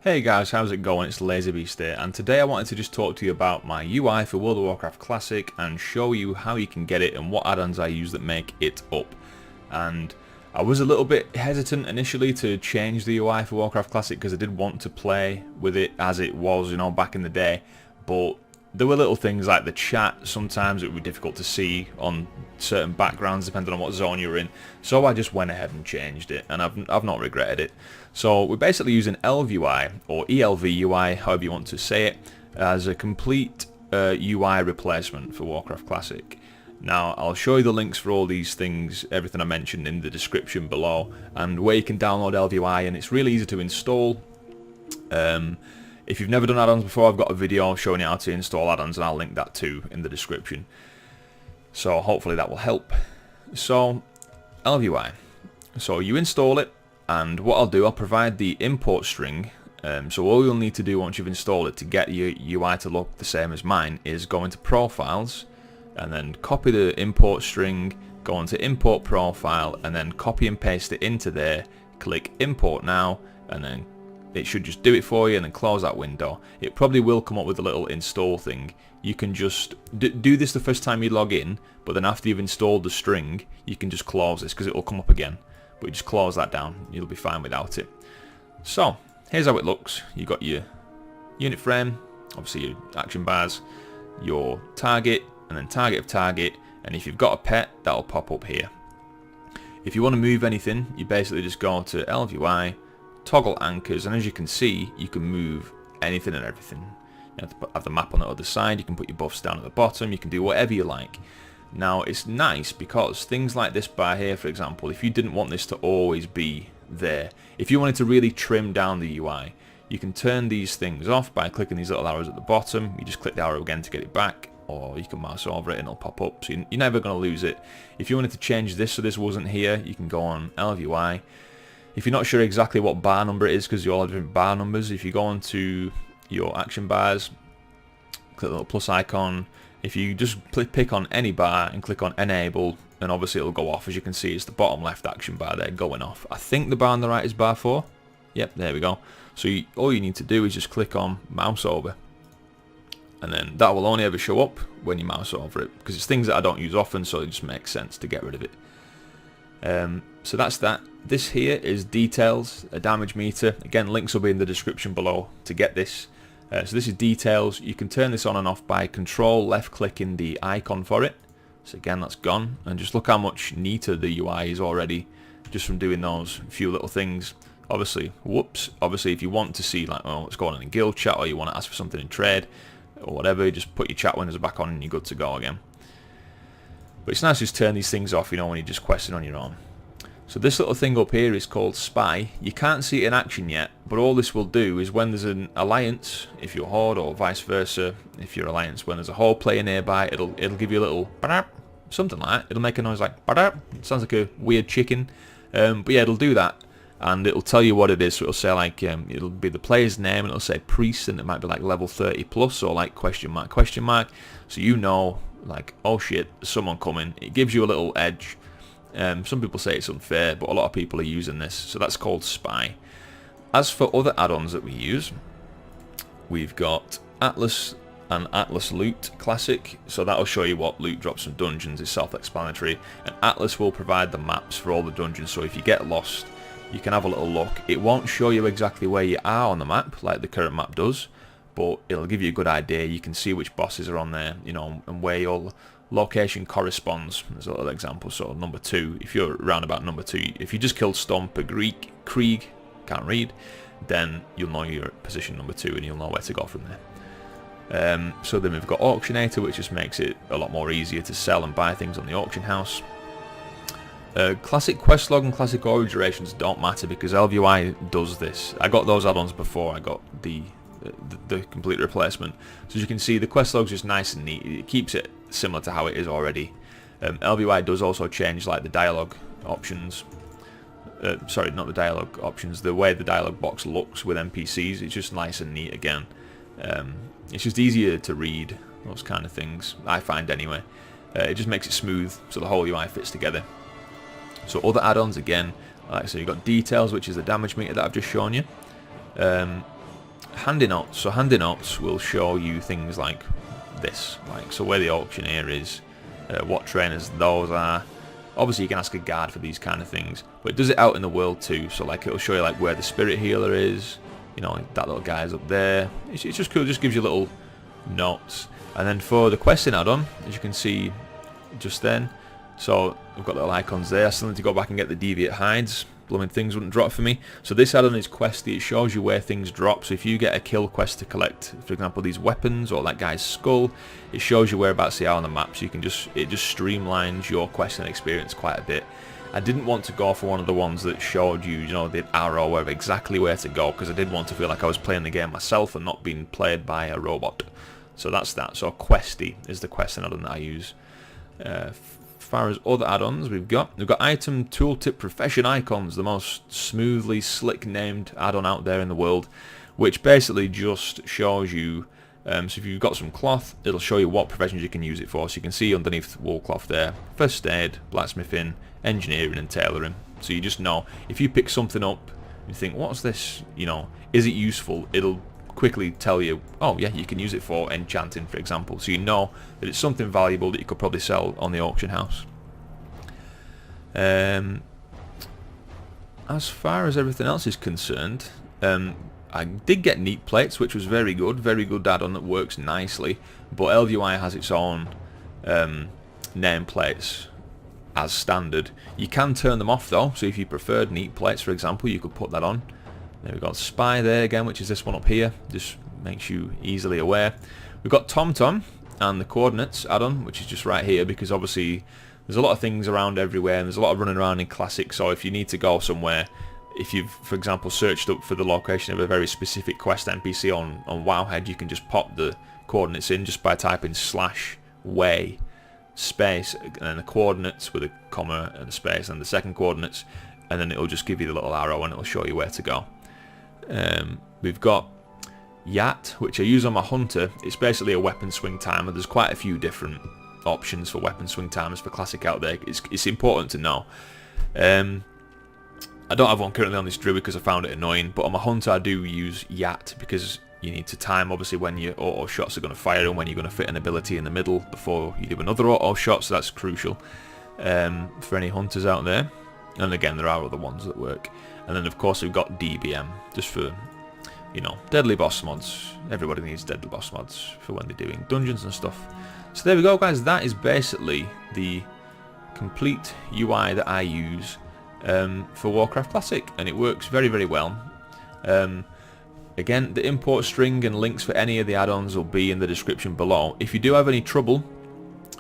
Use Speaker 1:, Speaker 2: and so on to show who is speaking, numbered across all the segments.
Speaker 1: Hey guys, how's it going? It's LazyBeast here, and today I wanted to just talk to you about my UI for World of Warcraft Classic and show you how you can get it and what add-ons I use that make it up. And I was a little bit hesitant initially to change the UI for Warcraft Classic because I did want to play with it as it was, you know, back in the day, but there were little things like the chat. Sometimes it would be difficult to see on certain backgrounds depending on what zone you're in, so I just went ahead and changed it, and I've not regretted it. So we're basically using ElvUI, or ElvUI, however you want to say it, as a complete UI replacement for Warcraft Classic. Now I'll show you the links for all these things, everything I mentioned, in the description below, and where you can download ElvUI, and it's really easy to install. If you've never done add-ons before, I've got a video showing you how to install add-ons, and I'll link that too in the description. So hopefully that will help. So ElvUI. So you install it, and what I'll do, I'll provide the import string. So all you'll need to do once you've installed it to get your UI to look the same as mine is go into Profiles, and then copy the import string, go into Import Profile, and then copy and paste it into there. Click Import Now, and then it should just do it for you, and then close that window. It probably will come up with a little install thing. You can just do this the first time you log in, but then after you've installed the string, you can just close this because it will come up again. But you just close that down, you'll be fine without it. So here's how it looks. You've got your unit frame, obviously your action bars, your target, and then target of target, and if you've got a pet, that'll pop up here. If you want to move anything, you basically just go to ElvUI, toggle anchors, and as you can see, you can move anything and everything. You have the map on the other side, you can put your buffs down at the bottom, you can do whatever you like. Now it's nice because things like this bar here, for example, if you didn't want this to always be there, if you wanted to really trim down the UI, you can turn these things off by clicking these little arrows at the bottom. You just click the arrow again to get it back, or you can mouse over it and it'll pop up, so you're never going to lose it. If you wanted to change this so this wasn't here, you can go on ElvUI. If you're not sure exactly what bar number it is, because you all have different bar numbers, if you go onto your action bars, click the little plus icon, if you just pick on any bar and click on enable, and obviously it'll go off. As you can see, it's the bottom left action bar there going off. I think the bar on the right is bar 4. Yep, there we go. So all you need to do is just click on mouse over, and then that will only ever show up when you mouse over it, because it's things that I don't use often, so it just makes sense to get rid of it. So that's that. This here is details, a damage meter. Again, links will be in the description below to get this. So this is details. You can turn this on and off by control left clicking the icon for it. So again, that's gone, and just look how much neater the UI is already just from doing those few little things. Obviously, obviously if you want to see like, oh, what's going on in guild chat, or you want to ask for something in trade or whatever, you just put your chat windows back on and you're good to go again. But it's nice to just turn these things off, you know, when you're just questing on your own. So this little thing up here is called Spy. You can't see it in action yet, but all this will do is when there's an alliance, if you're Horde, or vice versa, if you're Alliance, when there's a Horde player nearby, it'll give you a little something like that. It'll make a noise like it sounds like a weird chicken, but yeah, it'll do that, and it'll tell you what it is. So it'll say like it'll be the player's name, and it'll say priest, and it might be like level 30 plus, or like question mark. So you know, like, oh shit, there's someone coming. It gives you a little edge. Some people say it's unfair, but a lot of people are using this, so that's called Spy. As for other add-ons that we use, we've got Atlas and Atlas Loot Classic, so that'll show you what loot drops from dungeons. It's self-explanatory, and Atlas will provide the maps for all the dungeons, so if you get lost, you can have a little look. It won't show you exactly where you are on the map, like the current map does, but it'll give you a good idea. You can see which bosses are on there, you know, and where your location corresponds. There's a little example. So number 2, if you're around about number 2, if you just killed Stomp, a Krieg, can't read, then you'll know you're at position number 2 and you'll know where to go from there. So then we've got Auctionator, which just makes it a lot more easier to sell and buy things on the auction house. Classic quest log and classic aura durations don't matter because ElvUI does this. I got those add-ons before I got the complete replacement. So as you can see, the quest log's just nice and neat. It keeps it similar to how it is already. ElvUI does also change like the dialogue options. Sorry, not the dialogue options. The way the dialogue box looks with NPCs, it's just nice and neat again. It's just easier to read, those kind of things, I find anyway. It just makes it smooth, so the whole UI fits together. So other add-ons again, like so you've got details, which is the damage meter that I've just shown you. handy notes. So handy notes will show you things like this, like so where the auctioneer is, what trainers those are. Obviously you can ask a guard for these kind of things, but it does it out in the world too. So like it'll show you like where the spirit healer is, you know, that little guy's up there. It's just cool, it just gives you little notes. And then for the questing add-on, as you can see just then, so we've got little icons there. I still need to go back and get the deviate hides. Blooming things wouldn't drop for me. So this add-on is questy. It shows you where things drop. So if you get a kill quest to collect, for example, these weapons or that guy's skull, it shows you whereabouts they are on the map. So you can it just streamlines your questing experience quite a bit. I didn't want to go for one of the ones that showed you, you know, the arrow of exactly where to go, because I did want to feel like I was playing the game myself and not being played by a robot. So that's that. So questy is the questing add-on that I use. As far as other add-ons we've got item tooltip profession icons, the most smoothly slick named add-on out there in the world, which basically just shows you, so if you've got some cloth, it'll show you what professions you can use it for. So you can see underneath wool cloth there, first aid, blacksmithing, engineering and tailoring. So you just know, if you pick something up and you think, what's this, you know, is it useful, it'll quickly tell you, oh yeah, you can use it for enchanting, for example. So you know that it's something valuable that you could probably sell on the auction house. As far as everything else is concerned, I did get neat plates, which was very good add-on that works nicely. But LVI has its own nameplates as standard. You can turn them off though, so if you preferred neat plates, for example, you could put that on. There we've got spy there again, which is this one up here, just makes you easily aware. We've got TomTom and the coordinates add-on, which is just right here, because obviously there's a lot of things around everywhere and there's a lot of running around in Classic. So if you need to go somewhere, if you've, for example, searched up for the location of a very specific quest NPC on Wowhead, you can just pop the coordinates in just by typing /way space and then the coordinates with a comma and a space and the second coordinates, and then it'll just give you the little arrow and it'll show you where to go. We've got Yat, which I use on my hunter. It's basically a weapon swing timer. There's quite a few different options for weapon swing timers for Classic out there. It's important to know. I don't have one currently on this druid because I found it annoying, but on my hunter I do use Yat because you need to time obviously when your auto shots are going to fire and when you're going to fit an ability in the middle before you do another auto shot, so that's crucial for any hunters out there. And again, there are other ones that work. And then of course we've got DBM, just for, you know, deadly boss mods. Everybody needs deadly boss mods for when they're doing dungeons and stuff. So there we go, guys. That is basically the complete UI that I use for Warcraft Classic, and it works very well. Again, the import string and links for any of the add-ons will be in the description below. If you do have any trouble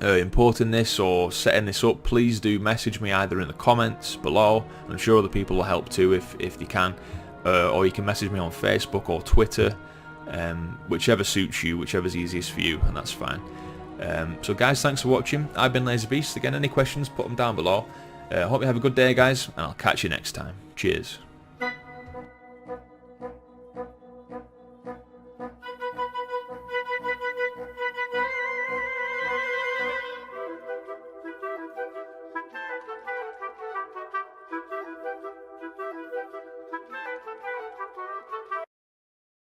Speaker 1: importing this or setting this up, please do message me either in the comments below. I'm sure other people will help too if they can, or you can message me on Facebook or Twitter, whichever suits you, whichever's easiest for you, and that's fine. So guys, thanks for watching. I've been LazyBeast. Again, any questions, put them down below. Hope you have a good day, guys, and I'll catch you next time. Cheers.